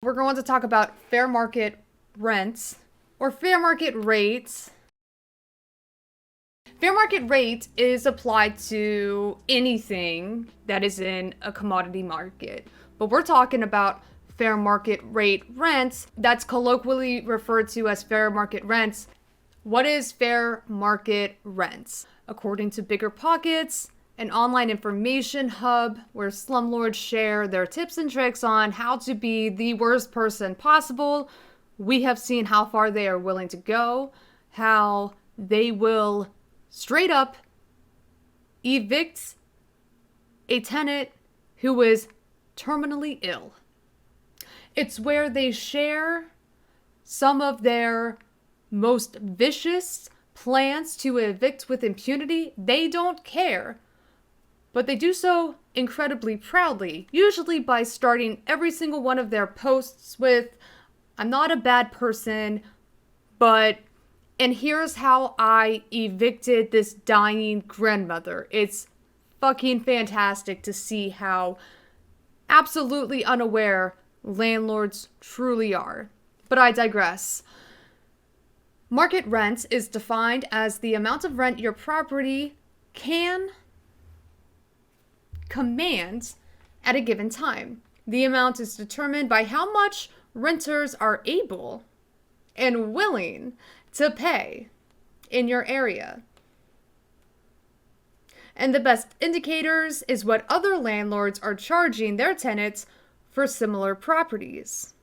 We're going to talk about fair market rents or fair market rates. Fair market rate is applied to anything that is in a commodity market, but we're talking about fair market rate rents. That's colloquially referred to as fair market rents. What is fair market rents? According to BiggerPockets, an online information hub where slumlords share their tips and tricks on how to be the worst person possible, we have seen how far they are willing to go, how they will straight up evict a tenant who is terminally ill. It's where they share some of their most vicious plans to evict with impunity. They don't care, but they do so incredibly proudly, usually by starting every single one of their posts with, "I'm not a bad person, but and here's how I evicted this dying grandmother." It's fucking fantastic to see how absolutely unaware landlords truly are. But I digress. Market rent is defined as the amount of rent your property can command at a given time. The amount is determined by how much renters are able and willing to pay in your area. And the best indicators is what other landlords are charging their tenants for similar properties.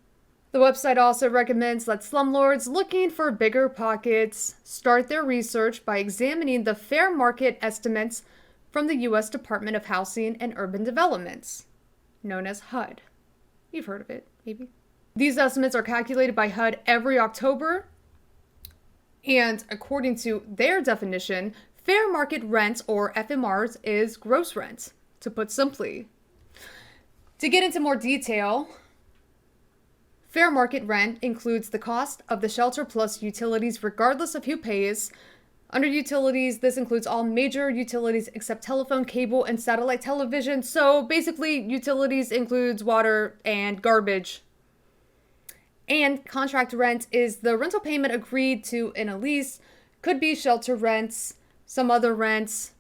The website also recommends that slumlords looking for bigger pockets start their research by examining the fair market estimates from the U.S. Department of Housing and Urban Development, known as HUD. You've heard of it, maybe. These estimates are calculated by HUD every October, and according to their definition, fair market rent, or FMRs, is gross rent, to put simply. To get into more detail, fair market rent includes the cost of the shelter plus utilities regardless of who pays. Under utilities, this includes all major utilities except telephone, cable, and satellite television. So basically, utilities includes water and garbage. And contract rent is the rental payment agreed to in a lease. Could be shelter rents, some other rents,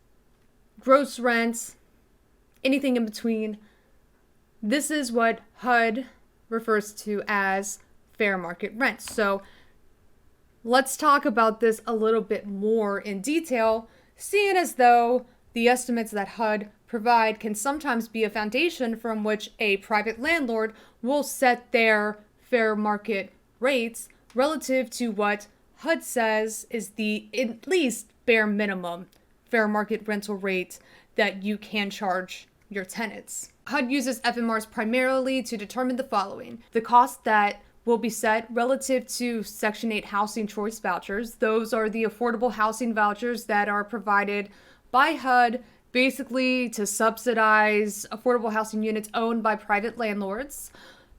gross rents, anything in between. This is what HUD refers to as fair market rent. So let's talk about this a little bit more in detail, seeing as though the estimates that HUD provide can sometimes be a foundation from which a private landlord will set their fair market rates relative to what HUD says is the at least bare minimum fair market rental rate that you can charge your tenants. HUD uses FMRs primarily to determine the following: the cost that will be set relative to Section 8 housing choice vouchers. Those are the affordable housing vouchers that are provided by HUD basically to subsidize affordable housing units owned by private landlords.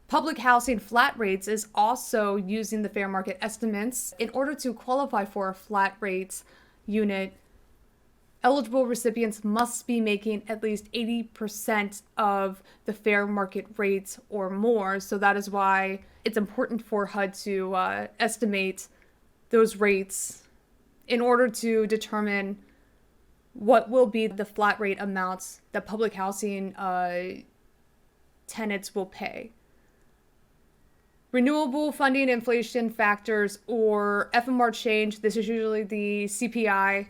Public housing flat rates is also using the fair market estimates. In order to qualify for a flat rates unit, eligible recipients must be making at least 80% of the fair market rates or more. So that is why it's important for HUD to estimate those rates in order to determine what will be the flat rate amounts that public housing tenants will pay. Renewable funding inflation factors, or FMR change, this is usually the CPI.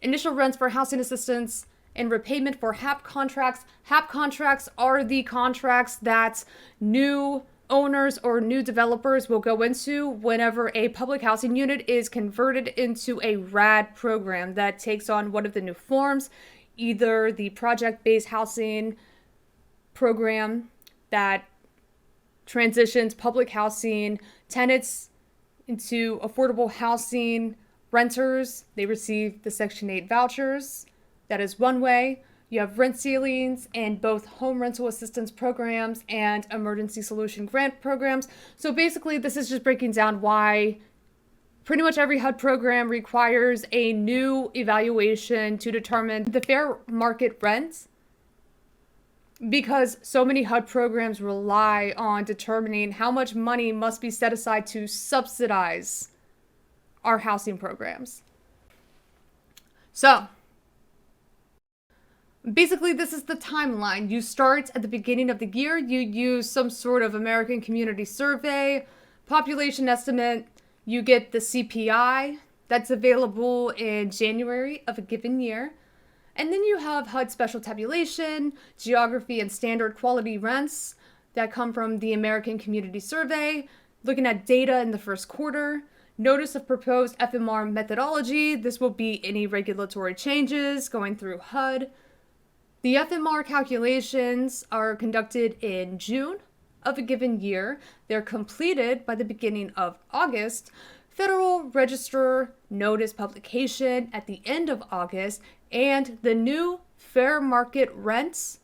Initial rents for housing assistance and repayment for HAP contracts. HAP contracts are the contracts that new owners or new developers will go into whenever a public housing unit is converted into a RAD program that takes on one of the new forms, either the project-based housing program that transitions public housing tenants into affordable housing renters. They receive the Section 8 vouchers. That is one way. You have rent ceilings and both home rental assistance programs and emergency solution grant programs. So basically, this is just breaking down why pretty much every HUD program requires a new evaluation to determine the fair market rent because so many HUD programs rely on determining how much money must be set aside to subsidize our housing programs. So, basically, this is the timeline. You start at the beginning of the year, you use some sort of American Community Survey, population estimate, you get the CPI that's available in January of a given year. And then you have HUD special tabulation, geography, and standard quality rents that come from the American Community Survey, looking at data in the first quarter, notice of proposed FMR methodology. This will be any regulatory changes going through HUD. The FMR calculations are conducted in June of a given year. They're completed by the beginning of August. Federal Register notice publication at the end of August, and the new fair market rents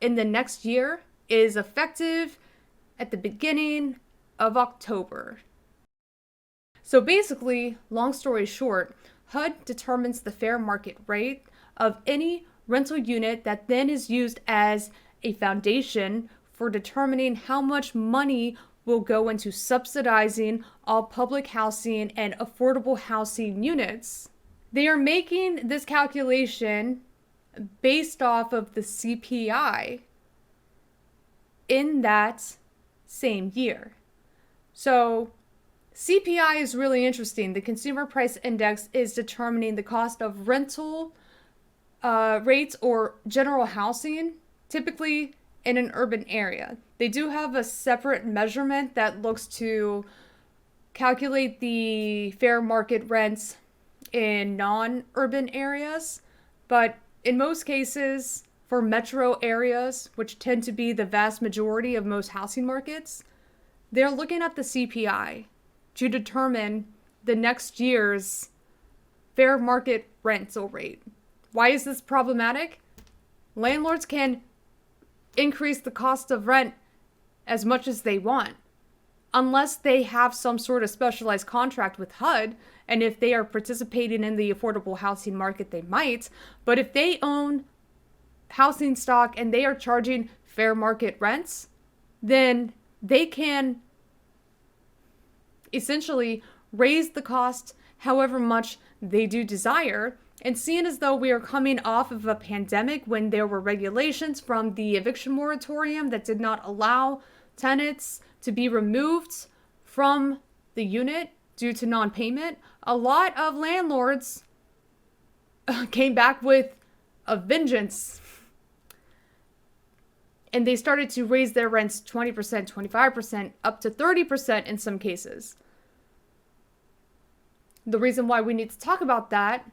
in the next year is effective at the beginning of October. So basically, long story short, HUD determines the fair market rate of any rental unit that then is used as a foundation for determining how much money will go into subsidizing all public housing and affordable housing units. They are making this calculation based off of the CPI in that same year. So CPI is really interesting. The Consumer Price Index is determining the cost of rental rates or general housing, typically in an urban area. They do have a separate measurement that looks to calculate the fair market rents in non-urban areas, but in most cases, for metro areas, which tend to be the vast majority of most housing markets, they're looking at the CPI to determine the next year's fair market rental rate. Why is this problematic? Landlords can increase the cost of rent as much as they want, unless they have some sort of specialized contract with HUD, and if they are participating in the affordable housing market, they might. But if they own housing stock and they are charging fair market rents, then they can essentially raise the cost however much they do desire. And seeing as though we are coming off of a pandemic when there were regulations from the eviction moratorium that did not allow tenants to be removed from the unit due to non-payment, a lot of landlords came back with a vengeance. And they started to raise their rents 20%, 25%, up to 30% in some cases. The reason why we need to talk about that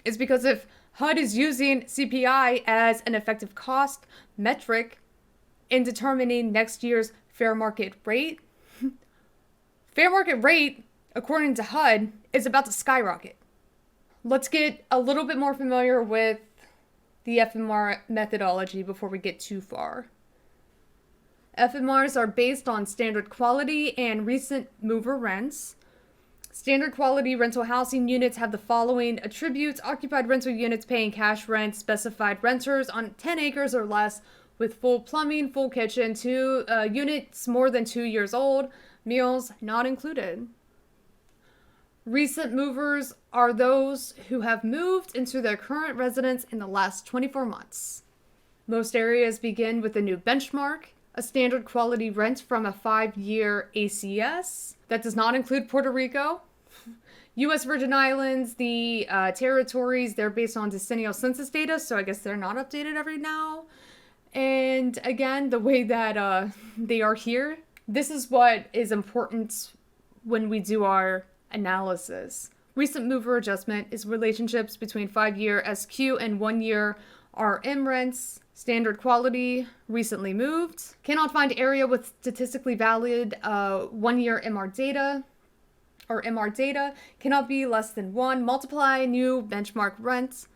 is because if HUD is using CPI as an effective cost metric in determining next year's fair market rate, fair market rate, according to HUD, is about to skyrocket. Let's get a little bit more familiar with the FMR methodology before we get too far. FMRs are based on standard quality and recent mover rents. Standard quality rental housing units have the following attributes: occupied rental units paying cash rent, specified renters on 10 acres or less with full plumbing, full kitchen, units more than 2 years old, meals not included. Recent movers are those who have moved into their current residence in the last 24 months. Most areas begin with a new benchmark, a standard quality rent from a 5-year ACS. That does not include Puerto Rico. U.S. Virgin Islands, the territories, they're based on decennial census data, so I guess they're not updated every now. And again, the way that they are here, this is what is important when we do our analysis. Recent mover adjustment is relationships between 5-year SQ and 1-year RM rents. Standard quality, recently moved. Cannot find area with statistically valid 1-year MR data, or MR data. Cannot be less than 1. Multiply new benchmark rents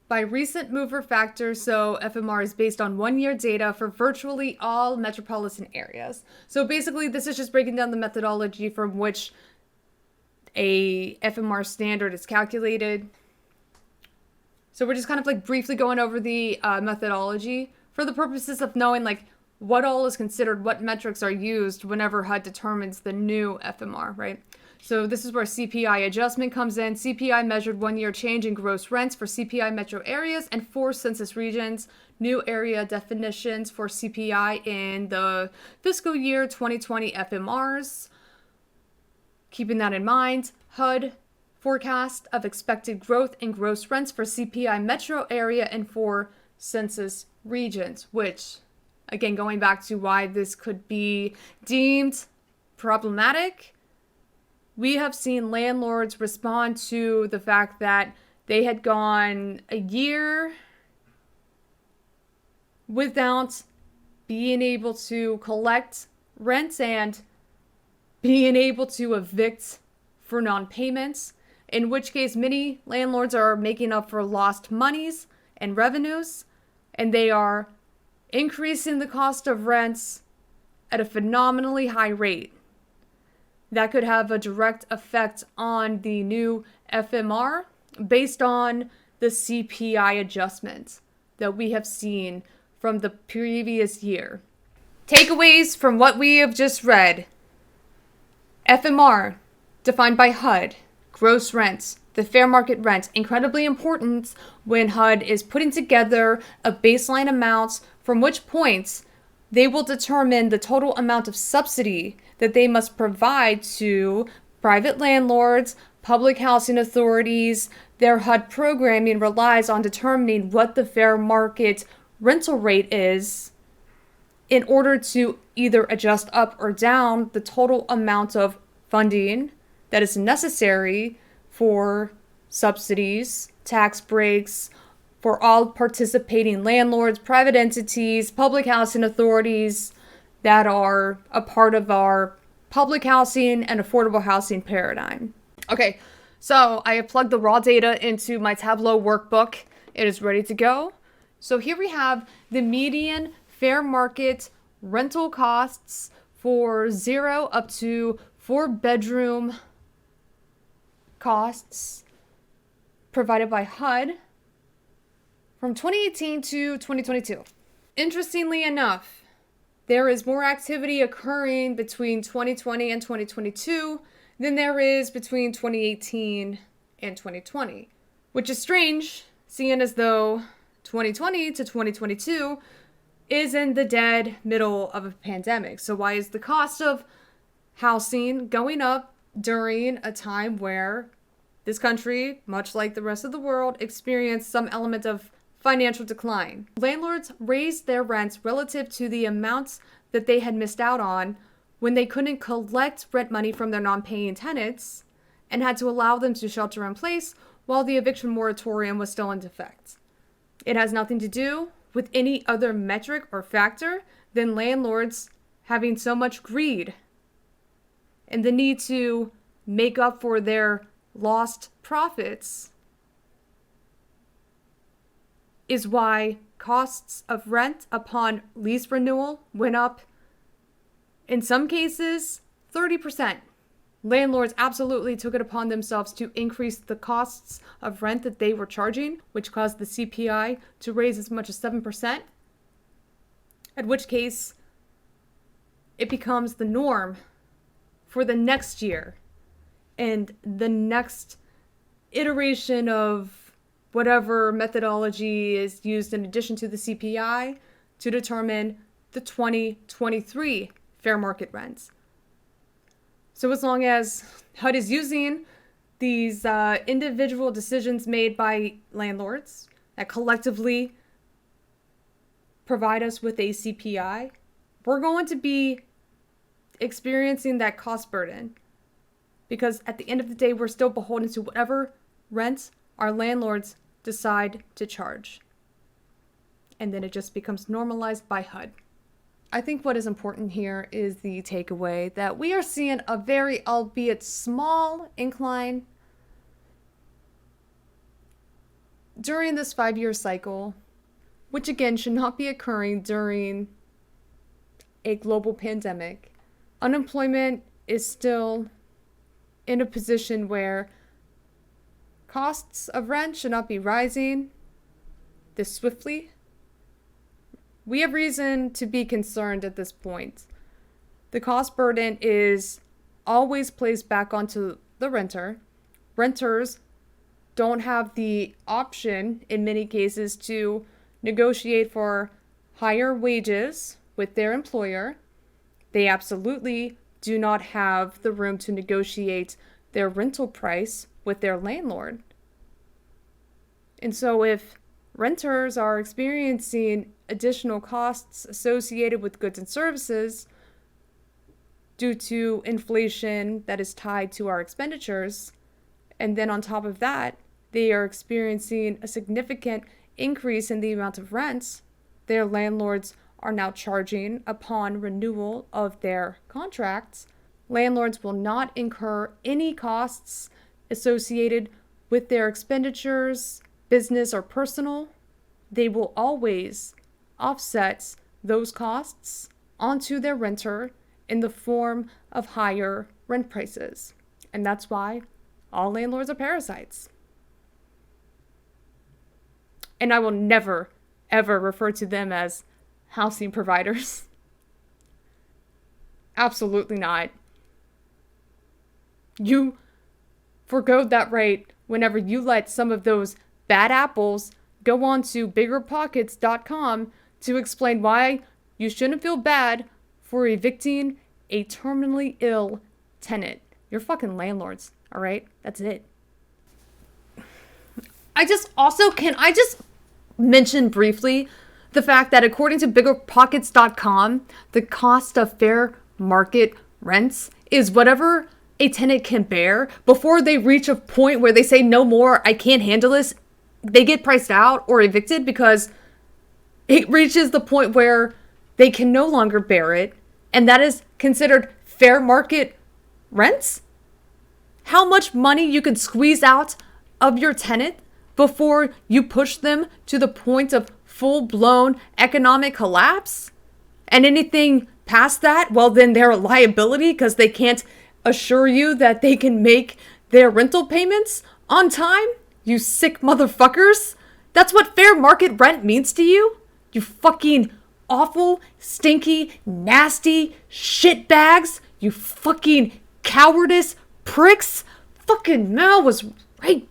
by recent mover factor. So FMR is based on 1-year data for virtually all metropolitan areas. So basically, this is just breaking down the methodology from which a FMR standard is calculated. So we're just kind of like briefly going over the methodology for the purposes of knowing like what all is considered, what metrics are used whenever HUD determines the new FMR, right? So this is where CPI adjustment comes in. CPI measured 1 year change in gross rents for CPI metro areas and 4 census regions. New area definitions for CPI in the fiscal year 2020 FMRs. Keeping that in mind, HUD forecast of expected growth in gross rents for CPI metro area and 4 census regions, which, again, going back to why this could be deemed problematic, we have seen landlords respond to the fact that they had gone a year without being able to collect rent and being able to evict for non-payments, in which case many landlords are making up for lost monies and revenues, and they are increasing the cost of rents at a phenomenally high rate. That could have a direct effect on the new FMR based on the CPI adjustment that we have seen from the previous year. Takeaways from what we have just read. FMR, defined by HUD, gross rents, the fair market rent, incredibly important when HUD is putting together a baseline amount from which points they will determine the total amount of subsidy that they must provide to private landlords, public housing authorities. Their HUD programming relies on determining what the fair market rental rate is in order to either adjust up or down the total amount of funding that is necessary for subsidies, tax breaks, for all participating landlords, private entities, public housing authorities that are a part of our public housing and affordable housing paradigm. Okay, so I have plugged the raw data into my Tableau workbook. It is ready to go. So here we have the median fair market rental costs for 0 up to 4-bedroom costs provided by HUD from 2018 to 2022. Interestingly enough, there is more activity occurring between 2020 and 2022 than there is between 2018 and 2020, which is strange, seeing as though 2020 to 2022 is in the dead middle of a pandemic. So why is the cost of housing going up during a time where this country, much like the rest of the world, experienced some element of financial decline? Landlords raised their rents relative to the amounts that they had missed out on when they couldn't collect rent money from their non-paying tenants and had to allow them to shelter in place while the eviction moratorium was still in effect. It has nothing to do with any other metric or factor than landlords having so much greed and the need to make up for their lost profits is why costs of rent upon lease renewal went up, in some cases, 30%. Landlords absolutely took it upon themselves to increase the costs of rent that they were charging, which caused the CPI to raise as much as 7%, at which case it becomes the norm for the next year and the next iteration of whatever methodology is used in addition to the CPI to determine the 2023 fair market rents. So as long as HUD is using these individual decisions made by landlords that collectively provide us with a CPI, we're going to be experiencing that cost burden, because at the end of the day, we're still beholden to whatever rent our landlords decide to charge. And then it just becomes normalized by HUD. I think what is important here is the takeaway that we are seeing a very, albeit small, incline during this 5-year cycle, which again should not be occurring during a global pandemic. Unemployment is still in a position where costs of rent should not be rising this swiftly. we have reason to be concerned at this point. The cost burden is always placed back onto the renter. Renters don't have the option, in many cases, to negotiate for higher wages with their employer. They absolutely do not have the room to negotiate their rental price with their landlord. And so if renters are experiencing additional costs associated with goods and services due to inflation that is tied to our expenditures, and then on top of that, they are experiencing a significant increase in the amount of rents their landlords are now charging upon renewal of their contracts, landlords will not incur any costs associated with their expenditures, business or personal. They will always offset those costs onto their renter in the form of higher rent prices. And that's why all landlords are parasites. And I will never, ever refer to them as housing providers. Absolutely not. You forgo that right whenever you let some of those bad apples go on to biggerpockets.com to explain why you shouldn't feel bad for evicting a terminally ill tenant. You're fucking landlords, all right? That's it. Can I just mention briefly the fact that according to biggerpockets.com, the cost of fair market rents is whatever a tenant can bear before they reach a point where they say, no more, I can't handle this. They get priced out or evicted because it reaches the point where they can no longer bear it. And that is considered fair market rents. How much money you can squeeze out of your tenant before you push them to the point of full-blown economic collapse? And anything past that, well, then they're a liability because they can't assure you that they can make their rental payments on time? You sick motherfuckers. That's what fair market rent means to you? You fucking awful, stinky, nasty shitbags. You fucking cowardice pricks. Fucking Mel was right.